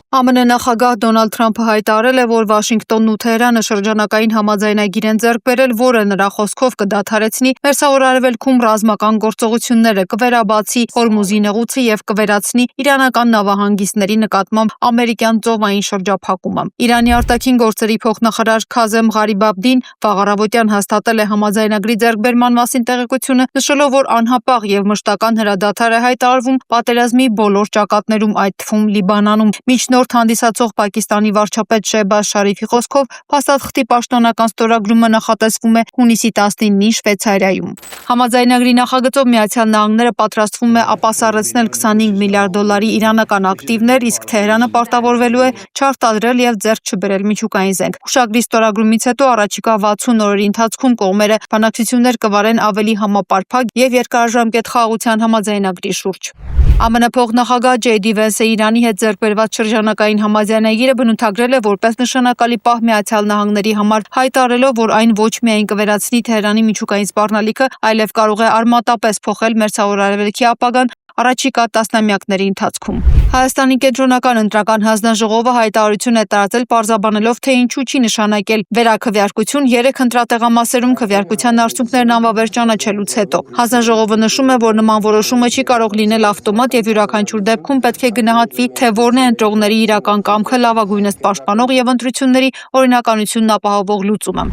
ԱՄՆ նախագահ Դոնալդ Թրամփը հայտարարել է, որ Վաշինգտոնն ու Թեհրանը շրջանակային համաձայնագիր են ձեռք բերել, որը նրա խոսքով կդադարեցնի Մերձավոր Արևելքում ռազմական գործողությունները, կվերաբացի Հորմուզի նեղուցը եւ կվերացնի իրանական նավահանգիստների նկատմամբ ամերիկյան ծովային շրջափակումը։ Իրանի արտաքին գործերի փոխնախարար Քազեմ Ղարիբաբդին վաղ առավոտյան հաստատել է համաձայնագրի ձեռքբերման մասին տեղեկությունը, նշելով, որ անհապաղ եւ մշտական հրադադար է հայտարարվում պատերազմի բոլոր ճակատներում, այդ թվում Լիբանանում։ Միջնորդ հանդիսացող Պակիստանի վարչապետ Շեհբազ Շարիֆի խոսքով փաստաթղթի պաշտոնական ստորագրումը նախատեսվում է հունիսի 19-ին Շվեյցարիայում։ Համաձայնագրի նախագծով Միացյալ Նահանգները պատրաստվում է ապասառեցնել $25 միլիարդ իրանական ակտիվներ, իսկ Թեհրանը պարտավորվելու է չարտադրել եւ ձեռք չբերել միջուկային զենք։ Հուշագրի ստորագրումից հետո առաջիկա 60 օրերի ընթացքում կողմերը բանակցություններ կվարեն ավելի համապարփակ եւ երկարաժամկետ խաղաղության համաձայնագրի շուրջ։ ԱՄՆ փոխնախագահ Ջեյ Դի Վենսը Իրանի հետ ձեռք բերված շրջանակային համաձայնագիրը բնութագրել է որպես նշանակալի պահ Միացյալ Նահանգների համար, հայտարարելով, որ այն ոչ միայն կվերացնի Թեհրանի միջուկային սպառնալիքը, այլև կարող է արմատապես փոխել Մերձավոր Արևելքի ապագան առաջիկա տասնամյակների ընթացքում։ Հայաստանի կենտրոնական ընտրական հանձնաժողովը հայտարարություն է տարածել պարզաբանելով, թե ինչու չի նշանակել վերաքվեարկություն 3 ընտրատեղամասերում քվեարկության արդյունքներն անվավեր ճանաչելուց հետո։ Հանձնաժողովը նշում է, որ նման որոշումը չի կարող լինել ավտոմատ եւ յուրաքանչյուր դեպքում պետք է գնահատվի, թե որն է ընտրողների իրական կամքը լավագույնս պաշտպանող եւ ընտրությունների օրինականությունն ապահովող լուծումը։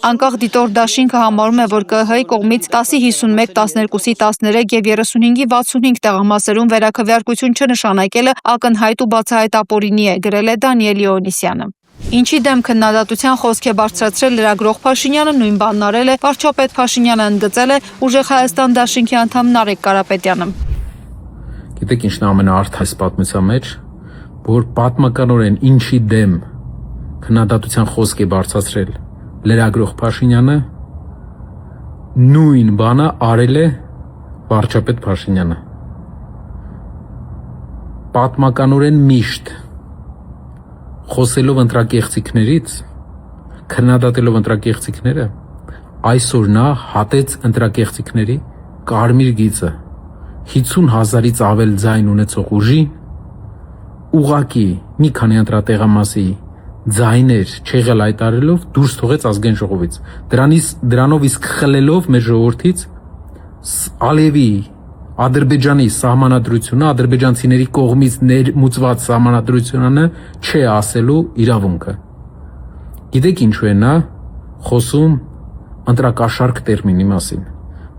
Անկախ դիտորդ դաշինքը համարում է, որ ԿԸՀ-ի կողմից 10-51, 12-ի 13 եւ 35-ի 65 տեղամասերում վերաքվեարկություն չնշանակելը ակնհայտ ու բացահայտ ապօրինի է, գրել է Դանիել Իոնիսյանը։ Ինչի դեմ քննադատության խոսք է բարձրացրել լրագրող Փաշինյանը, նույն բանն արել է վարչապետ Փաշինյանը, ընդգծել է Ուժեղ Հայաստան դաշինքի անդամ Նարեկ Կարապետյանը։ Գիտեք ինչն է ամենաարդյունավետ պատմության մեջ, որ պատմականորեն ինչի դեմ քննադատության խոսք է բարձրացրել լրագրող Փաշինյանը, նույն բանը արել է վարչապետ Փաշինյանը։ Պատմականորեն միշտ խոսելով ընտրակեղծիքներից, քննադատելով ընտրակեղծիքները, այսօր նա հատեց ընտրակեղծիքների կարմիր գիծը 50,000-ից ավել ձայն ունեցող ուժի ուղակի մի քանի ընտրատեղամասի ձայներ չեղել հայտարարելով դուրս թողեց ազգային ժողովից։ Դրանով իսկ խլելով մեր ժողովրդից Ալիևի Ադրբեջանի սահմանադրությունը, ադրբեջանցիների կողմից ներմուծված սահմանադրությունը չէ ասելու իրավունքը։ Գիտեք ինչու է նա խոսում ընտրակաշառք տերմինի մասին,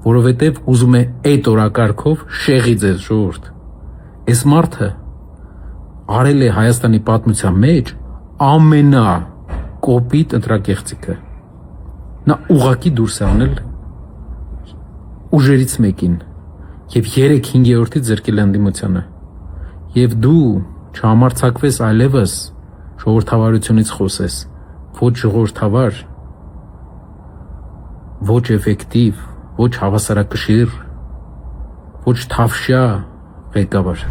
որովհետև ուզում է այդ օրակարգով շեղի ձեզ ժողովուրդ։ Այս մարդը արել է Հայաստանի պատմության մեջ ամենակոպիտ ընտրակեղծիքը։ Նա ուղակի դուրս է անել ուժերից մեկին եւ 3/5-ից զրկել ընդդիմությանը։ Եվ դու չհամարձակվես այլևս ժողովրդավարությունից խոսես, ոչ ժողովրդավար, ոչ էֆեկտիվ, ոչ հավասարակշիռ, ոչ թավշյա ղեկավար։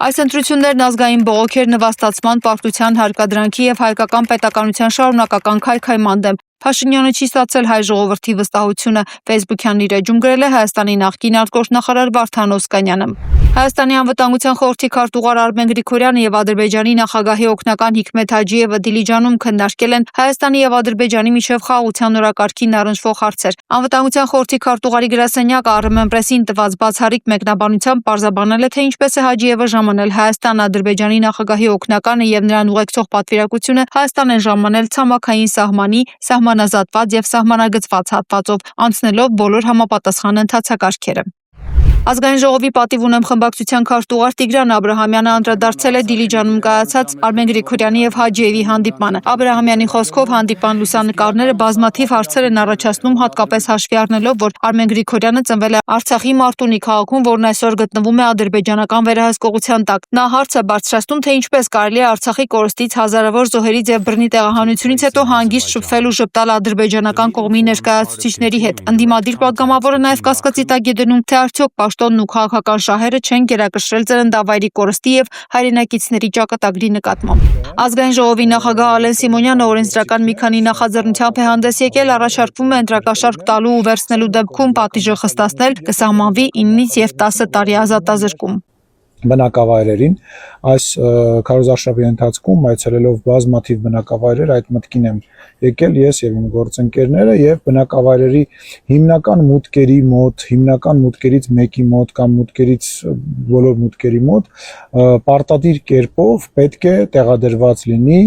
Այս ընտրություններն ազգային բողոքեր, նվաստացման, պարտության հարկադրանքի եւ հայկական պետականության շարունակական քայքայման դեմ։ Փաշինյանը չի ստացել հայ ժողովրդի վստահությունը, Facebook-յան իր էջում գրել է Հայաստանի նախկին արտգործնախարար Վարդան Օսկանյանը։ Հայաստանի անվտանգության խորհրդի քարտուղար Արմեն Գրիգորյանը եւ Ադրբեջանի նախագահի օգնական Հիկմեթ Հաջիևը Դիլիջանում քննարկել են Հայաստանի եւ Ադրբեջանի միջև խաղաղության օրակարգին առնչվող հարցեր։ Անվտանգության խորհրդի քարտուղարի գրասենյակը Armenpress-ին տված բացառիկ մեկնաբանությամբ պարզաբանել է, թե ինչպես է Հաջիևը ժամանել Հայաստան Ադրբեջանի նախագահի օգնականը եւ նրան ուղեկցող պատվիրակությունը Հայաստան են ժամանել ցամաքային սահմանի, սահմանազատված եւ սահմանագծված հատվածով, անցնելով բոլոր համապատասխան ընթացակարգերը։ Ազգային ժողովի պատիվ ունեմ խմբակցության քարտուղար Տիգրան Աբրահամյանը անդրադարձել է Դիլիջանում կայացած Արմեն Գրիգորյանի եւ Հաջիևի հանդիպմանը։ Աբրահամյանի խոսքով հանդիպան լուսանկարները բազմաթիվ հարցեր են առաջացնում, հատկապես հաշվի առնելով, որ Արմեն Գրիգորյանը ծնվել է Արցախի Մարտունի քաղաքում, որն այսօր գտնվում է ադրբեջանական վերահսկողության տակ։ Նա հարց է բարձրացնում, թե ինչպես կարելի է Արցախի կորստից, հազարավոր զոհերից եւ բռնի տեղահանությունից հետո հանգիստ շփվել ու ժպտալ ադրբեջանական կողմի ներկայացուցիչների հետ։ Ընդդիմադիր պատգամավորը նաեւ կասկածի տակ է դնում, թե արդյոք պաշտոնն ու քաղաքական շահերը չեն գերակշռել ծննդավայրի կորստի եւ հայրենակիցների ճակատագրի նկատմամբ։ Ազգային ժողովի նախագահ Ալեն Սիմոնյանը օրենսդրական մի քանի նախաձեռնությամբ է հանդես եկել, առաջարկվում է ընտրակաշառք տալու ու վերցնելու դեպքում պատիժը խստացնել, կսահմանվի 9-ից եւ 10 տարի ազատազրկում։ բնակավայրերին այս քարոզարշավի ընթացքում այցելելով բազմաթիվ բնակավայրեր այդ մտքին եմ եկել ես եւ իմ գործընկերները եւ բնակավայրերի հիմնական մուտքերից մեկի մոտ կամ մուտքերից բոլոր մուտքերի մոտ պարտադիր կերպով պետք է տեղադրված լինի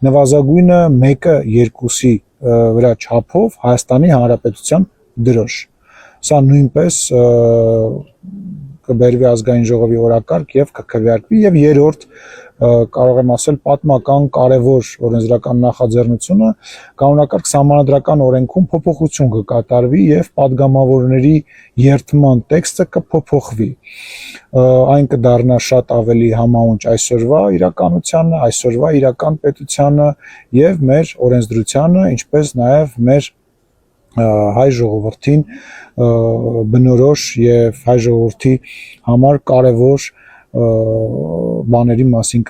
նվազագույնը 1-2-ի վրա չափով Հայաստանի Հանրապետության դրոշ։ Սա նույնպես կբերվի ազգային ժողովի օրակարգ եւ կքվեարկվի եւ երրորդ կարող եմ ասել պատմական կարևոր օրենսդրական նախաձեռնությունը կանոնակարգ սահմանադրական օրենքում փոփոխություն կկատարվի եւ падգամավորների երթման տեքստը կփոփոխվի այն կդառնա շատ ավելի համահունչ այսօրվա իրականությանը այսօրվա իրական պետությանը եւ մեր օրենսդրությանը ինչպես նաեւ մեր հայ ժողովրդին բնորոշ եւ հայ ժողովրդի համար կարևոր բաների մասին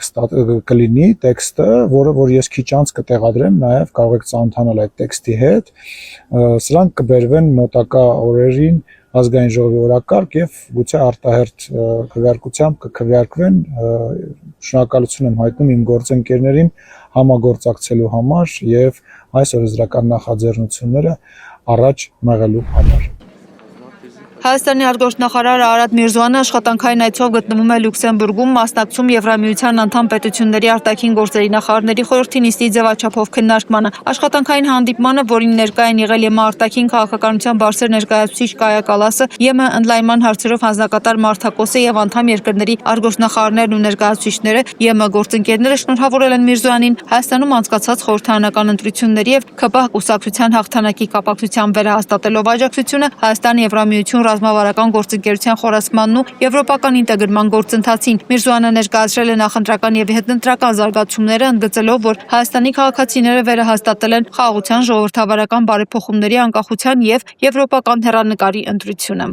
կլինի տեքստը, որ ես քիչ անց կտեղադրեմ, նաեւ կարող եք ծանոթանալ այդ տեքստի հետ։ Սրանք կբերվեն մոտակա օրերին ազգային ժողովի օրակարգ եւ գուցե արտահերթ քվեարկությամբ կքվեարկվեն։ Շնորհակալություն եմ հայտնում իմ գործընկերներին համագործակցելու համար եւ այս օրենսդրական նախաձեռնությունները առաջ մղելու համար։ Հայաստանի արտգործնախարար Արադ Միրզոյանը աշխատանքային այցով գտնվում է Լյուքսեմբուրգում, մասնակցում Եվրամիության անդամ պետությունների արտաքին գործերի նախարարների խորհրդի նիստի ձևաչափով քննարկմանը։ Աշխատանքային հանդիպմանը, որին ներկա են եղել ԵՄ արտաքին քաղաքականության բարձր ներկայացուցիչ Կայա Կալասը, ԵՄ ընդլայնման հարցերով հանձնակատար Մարտակոսը եւ անդամ երկրների արտգործնախարարներն ու ներկայացուցիչները, ԵՄ գործընկերները շնորհավորել են Միրզոյանին Հայաստանում անցկացած խորհրդարանական ընտրությունների եւ ՔՊ կուսակցության հաղթանակի կապակցությամբ վերահաստատելով աջակցությունը Հայաստանի Եվրամիություն ռազմավարական գործընկերության խորացմանն ու եվրոպական ինտեգրման գործընթացին։ Միրզոյանը ներկայացրել է նախընտրական եւ հետընտրական զարգացումները, ընդգծելով, որ Հայաստանի քաղաքացիները վերահաստատել են խաղաղության, ժողովրդավարական բարեփոխումների, անկախության եւ եվրոպական հեռանկարի ընտրությունը։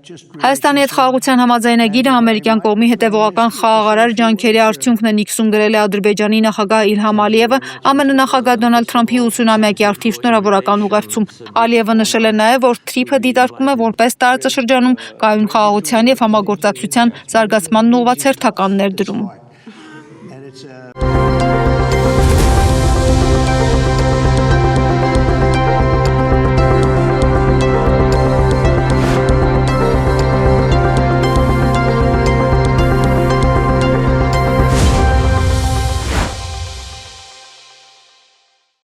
Հայաստանի հետ խաղաղության համաձայնագիրը ամերիկյան կողմի հետևողական խաղաղարար ջանքերի արդյունքն է Նիքսուն գրել է Ադրբեջանի նախագահ Իլհամ Ալիևը ԱՄՆ նախագահ Դոնալդ Թրամփի 80-ամյակի արդիվ շնորհավորական ուղերձում։ Ալիևը նշել է նաև, որ թրիփը դիտարկում է որպես տարածաշրջանում կայուն խաղաղության եւ համագործակցության զարգացմանն ուղղված հերթական ներդրում։